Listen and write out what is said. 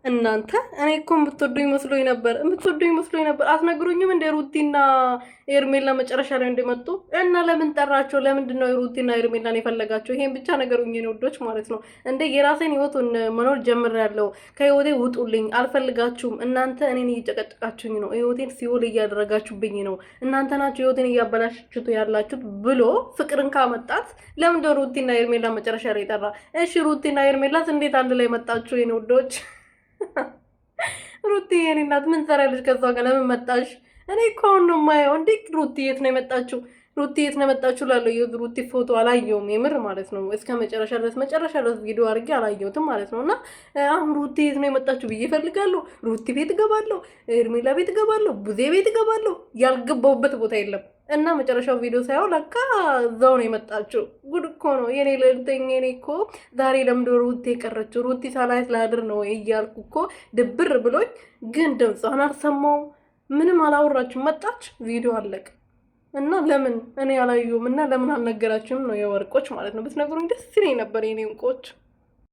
እናንተ እኔ እኮ የምትወዱኝ መስሎኝ ነበር አትነግሩኝም እንደ ሩቲና ኤርሜላ መጨረሻ ላይ እንደመጡ እና ለምን ጠራቸው? ለምንድን ነው ሩቲና ኤርሜላን የፈለጋቸው? ይሄን ብቻ ነገሩኝ የኔ ወዶች ማለት ነው። እንደ የራሴን ህይወቱን መኖር ጀምሬያለሁ። ከህይወቴ ውጡልኝ፣ አልፈልጋችሁም። እናንተ እኔን እየጨቀጨቃችሁኝ ነው፣ ህይወቴን ሲኦል እያደረጋችሁብኝ ነው። እናንተ ናችሁ ህይወቴን እያበላሽችሁት ያላችሁት ብሎ ፍቅርን ካመጣት ለምንድን ነው ሩቲና ኤርሜላ መጨረሻ ላይ ጠራ? እሺ ሩቲና ኤርሜላስ እንዴት አንድ ላይ መጣችሁ የኔ ወዶች? ሩቲ የኔ እናት ምን ትሰሪያለሽ ከሷ ጋር? ለምን መጣሽ? እኔ እኮ አሁን ነው የማየው። እንዴ ሩቲ የት ነው የመጣችው? ሩቲ የት ነው የመጣችው ላለው የሩቲ ፎቶ አላየውም፣ የምር ማለት ነው። እስከ መጨረሻ ድረስ ቪዲዮ አድርጌ አላየሁትም ማለት ነው። እና አሁን ሩቲ የት ነው የመጣችው ብዬ እፈልጋለሁ። ሩቲ ቤት እገባለሁ፣ ኤርሜላ ቤት እገባለሁ፣ ቡዜ ቤት እገባለሁ። ያልገባሁበት ቦታ የለም። እና መጨረሻው ቪዲዮ ሳይሆን ለካ እዛው ነው የመጣችው። ጉድ እኮ ነው የኔ ልዕልተኛ። እኔ እኮ ዛሬ ለምዶ ሩቲ የቀረችው ሩቲ ሳላየት ላድር ነው እያልኩ እኮ ድብር ብሎኝ፣ ግን ድምጿን አልሰማውም። ምንም አላወራችም። መጣች፣ ቪዲዮ አለቅ እና ለምን እኔ አላየሁም እና ለምን አልነገራችሁም ነው የወርቆች ማለት ነው። ብትነግሩኝ ደስ ይለኝ ነበር የኔ እንቆች።